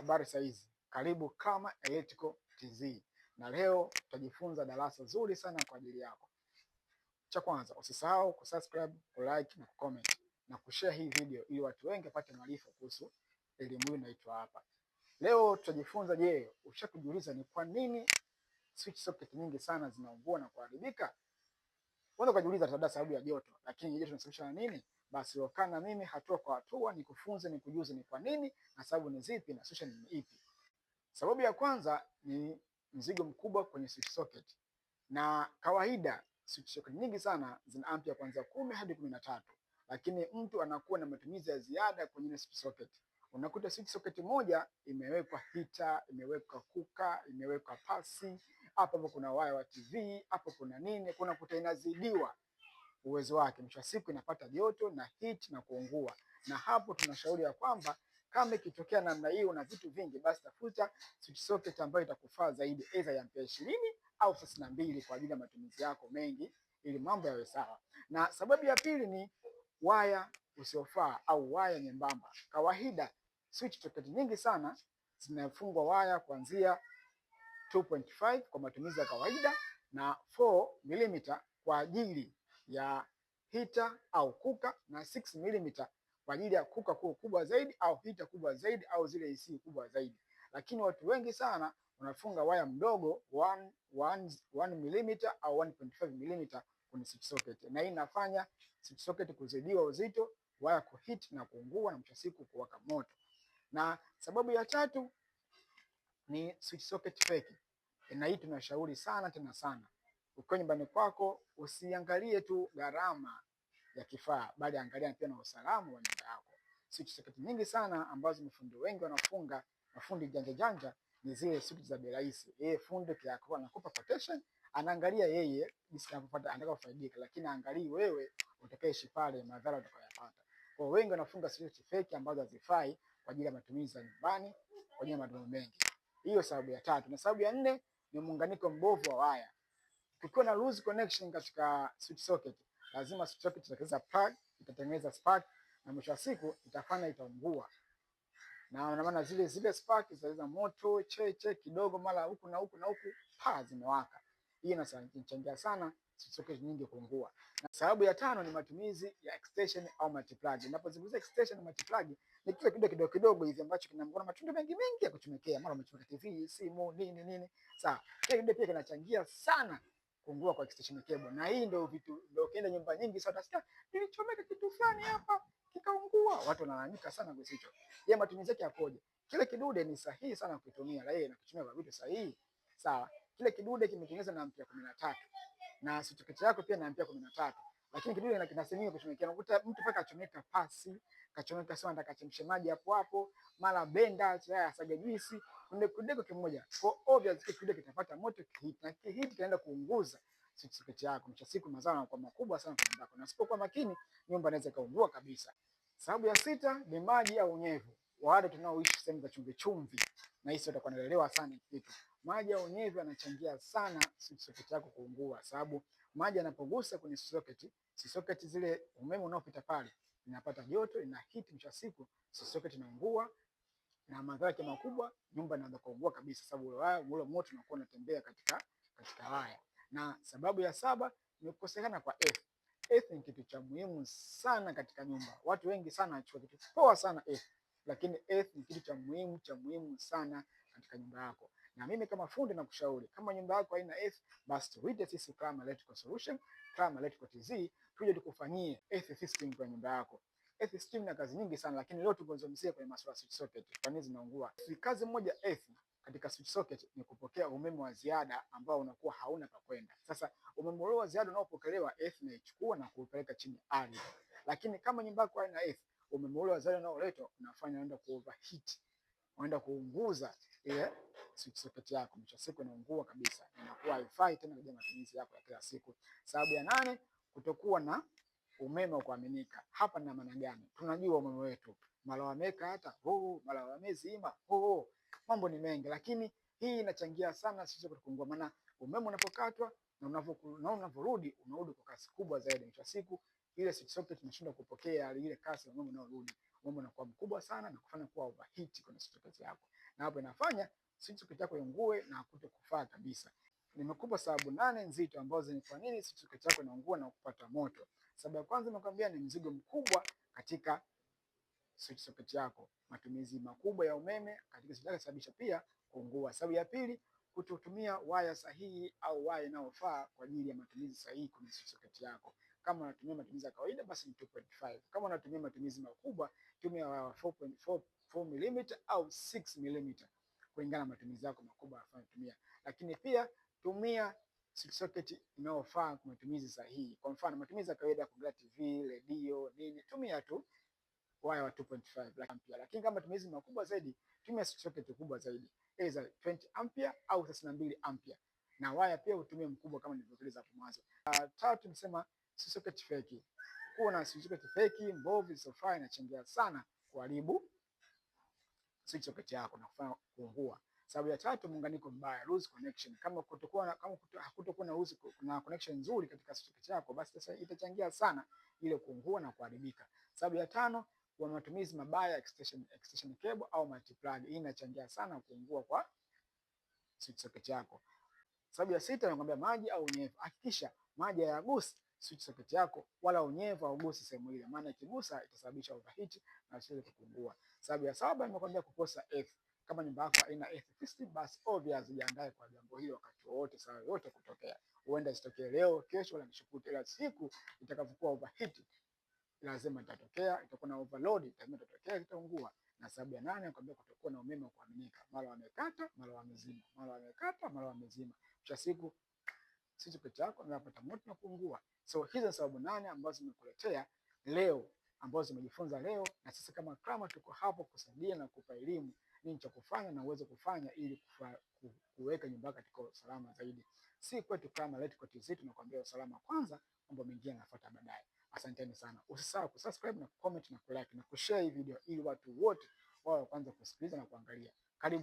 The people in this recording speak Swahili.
Habari saizi, karibu Kama Electrical TZ, na leo tutajifunza darasa zuri sana kwa ajili yako. Cha kwanza, usisahau kusubscribe, kulike na kucomment na kushare hii video ili watu wengi wapate maarifa kuhusu elimu hii inaitwa hapa. Leo tutajifunza, je, ushakujiuliza ni kwa nini switch socket nyingi sana zinaungua na kuharibika? Kwanza kujiuliza labda sababu ya joto, lakini joto linasababisha na nini? Basi kaa na mimi hatua kwa hatua nikufunze, nikujuze ni kwa nini na sababu ni zipi na solution ni ipi. Sababu ya kwanza ni mzigo mkubwa kwenye switch socket. Na kawaida switch socket nyingi sana zina ampere kuanzia 10 hadi 13, lakini mtu anakuwa na matumizi ya ziada kwenye switch socket. Unakuta switch socket moja imewekwa heater, imewekwa kuka, imewekwa pasi, hapo kuna waya wa TV, hapo kuna nini, kuna kuta inazidiwa uwezo wake. Mwisho wa siku inapata joto na heat na kuungua. Na hapo tunashauri ya kwamba kama ikitokea namna hiyo na vitu vingi, basi tafuta switch socket ambayo itakufaa zaidi, aidha ya ampere 20 au 32 kwa ajili ya matumizi yako mengi, ili mambo yawe sawa. Na sababu ya pili ni waya usiofaa au waya nyembamba. Kawaida switch socket nyingi sana zinafungwa waya kuanzia 2.5 kwa matumizi ya kawaida na 4 mm kwa ajili ya heater au kuka, na 6 mm kwa ajili ya kuka kubwa zaidi au heater kubwa zaidi au zile AC kubwa zaidi. Lakini watu wengi sana wanafunga waya mdogo 1 mm au 1.5 mm kwenye switch socket, na hii inafanya switch socket kuzidiwa uzito, waya kuhit na kuungua na mwisho siku kuwaka moto. Na sababu ya tatu ni switch socket fake. Na hii tunashauri sana tena sana, ukiwa nyumbani kwako usiangalie tu gharama ya kifaa, bali angalia pia na usalama wa nyumba yako. Switch socket nyingi sana ambazo mafundi wengi wanafunga, mafundi janja janja, ni zile switch za bei rahisi. Fundi kiako anakupa quotation, anaangalia yeye jinsi anavyopata, anataka kufaidika, lakini angalia wewe utakayeishi pale, madhara utakayopata. Kwa wengi wanafunga switch fake ambazo hazifai kwa ajili ya matumizi ya nyumbani, kwa ajili ya matumizi mengi. Hiyo sababu ya tatu. Na sababu ya nne ni muunganiko mbovu wa waya. Kukiwa na loose connection katika switch socket, lazima switch socket itatengeneza plug, itatengeneza spark, na mwisho wa siku itafanya itaungua. Na maana zile spark zitaweza moto cheche kidogo, mara huku na huku na huku, zimewaka. Hii inachangia sana switch socket nyingi kuungua. Na sababu ya tano ni matumizi ya extension au multiplug. Ninapozungumzia extension na multiplug, ni kile kidogo kidogo hivi ambacho kina matundu mengi ya kuchomekea, mara umechomeka TV, simu, nini. Sawa. Kile pia kinachangia sana kuungua kwa extension cable. Na hii ndio ukienda nyumba nyingi sasa utasikia nilichomeka kitu fulani hapa kikaungua. Watu wanalalamika sana kwa hicho. Je, matumizi yake yakoje? Kile kidude ni sahihi sana kutumia, na kutumia kwa vitu sahihi. Sawa. Kile kidude kimetengenezwa na ampere 13 na switch socket yako pia na ampere 13, lakini kidude kinasemia kuchomekea. Unakuta mtu paka achomeka pasi, kachomeka sawa, anataka chemshe maji hapo hapo, mara blender asaga juisi, kidogo kimoja. Kwa obvious kidude kitapata moto, kihit, na kihit kinaenda kuunguza switch socket yako. Mwisho siku mazao yanakuwa makubwa sana kwa nyumba yako, na usipokuwa makini nyumba inaweza kaungua kabisa. Sababu ya sita ni maji au unyevu. Wale tunaoishi sehemu za chumvi chumvi, na hisi utakuwa unaelewa sana kitu. Maji au unyevu yanachangia sana switch socket yako kuungua, sababu maji yanapogusa kwenye switch socket zile umeme unaopita pale inapata joto, ina heat, mwisho siku switch socket inaungua, na madhara yake makubwa, nyumba inaanza kuungua kabisa, sababu ule moto unakuwa unatembea katika waya. Na sababu ya saba ni kukosekana kwa earth. Earth ni kitu cha muhimu sana katika nyumba. Watu wengi sana wanachukua kitu poa sana earth, lakini earth ni kitu cha muhimu sana katika nyumba yako. Na mimi kama fundi nakushauri, kama nyumba yako haina earth, basi tuite sisi Kama Electrical Solution, Kama Electrical TZ, tuje tukufanyie earth system kwa nyumba yako. Earth system na kazi nyingi sana, lakini leo tuzungumzie kwenye masuala ya switch socket, kwa nini zinaungua. Kazi moja earth katika switch socket ni kupokea umeme wa ziada ambao unakuwa hauna pa kwenda. Sasa umeme wa ziada unaopokelewa, earth inaichukua na kuupeleka chini ardhi. Lakini kama nyumba yako haina earth, umeme wa ziada unaoletwa unafanya unaenda ku overheat, unaenda kuunguza ile switch socket yako. Mwisho siku inaungua kabisa, inakuwa haifai tena kwa matumizi yako ya kila siku. Sababu ya 8, kutokuwa na umeme wa kuaminika. Hapa na maana gani? Tunajua umeme wetu mara wameka hata mara wamezima mambo ni mengi, lakini hii inachangia sana sisi kuungua. Maana umeme unapokatwa na unavyorudi unarudi kwa kasi kubwa zaidi. Mwisho siku ile switch socket inashindwa kupokea ile kasi ya umeme unaorudi, umeme unakuwa mkubwa sana na kufanya kuwa overheat kwenye switch socket yako, na hapo inafanya switch socket yako iungue na kutokufaa kabisa. Nimekupa sababu 8 nzito ambazo ni kwa nini switch socket yako inaungua na kupata moto. Sababu ya kwanza nimekwambia ni mzigo mkubwa katika switch socket yako. Matumizi makubwa ya umeme katika switch yako sababisha pia kuungua. Sababu ya pili, kutotumia waya sahihi au waya inayofaa kwa ajili ya matumizi sahihi kwenye switch socket yako. Kama unatumia matumizi ya kawaida basi ni 2.5. Kama unatumia matumizi makubwa, tumia waya 4.4 mm au 6 mm kulingana na matumizi yako makubwa unayotumia. Lakini pia tumia switch socket inayofaa kwa matumizi sahihi. Kwa mfano matumizi ya kawaida kwa TV, radio, nini, tumia tu waya wa 2.5 ampere. Lakini kama matumizi makubwa zaidi, tumia switch socket kubwa zaidi, either 20 ampere au 32 ampere. Na waya pia utumie mkubwa kama nilivyoeleza hapo mwanzo. Tatu nisema switch socket fake. Kuwa na switch socket fake mbovu isiyofaa inachangia sana kuharibu switch socket yako na kufanya kuungua. Sababu ya tatu, muunganiko mbaya, loose connection. Kama hakutakuwa na connection nzuri katika switch socket yako, basi sasa itachangia sana ile kuungua na kuharibika. Sababu ya tano, kwa matumizi mabaya extension cable au multiplug, hii inachangia sana kuungua kwa switch socket yako. Sababu ya sita, nakwambia maji au unyevu. Hakikisha maji hayagusi switch socket yako wala unyevu haugusi sehemu ile, maana ikigusa itasababisha overheat na switch kuungua. Sababu ya saba, nimekwambia kukosa earth. Kama nyumba yako haina earth system, basi obvious jiandae kwa jambo hilo wakati wote, saa yote kutokea. Huenda isitokee leo, kesho wala kesho kutwa, ila siku itakapokuwa overheat lazima itatokea, itakuwa na overload, lazima itatokea, itaungua. Na sababu ya nane, nakwambia kutokuwa na umeme wa kuaminika. Mara wamekata, mara wamezima, mara wamekata, mara wamezima. Kisha siku switch socket yako inapata moto na kuungua. So hizo sababu 8 ambazo nimekuletea leo, ambazo zimejifunza leo, na sisi kama Krama tuko hapo kusaidia na kukupa elimu nini cha kufanya na uweze kufanya ili kuweka nyumba yako katika usalama zaidi. Si kwetu Krama Electrical TZ tunakwambia usalama kwanza, mambo mengine yanafuata baadaye. Asanteni sana. Usisahau kusubscribe na kucomment na kulike na kushare hii video ili watu wote wao kwanza kusikiliza na kuangalia. Karibu.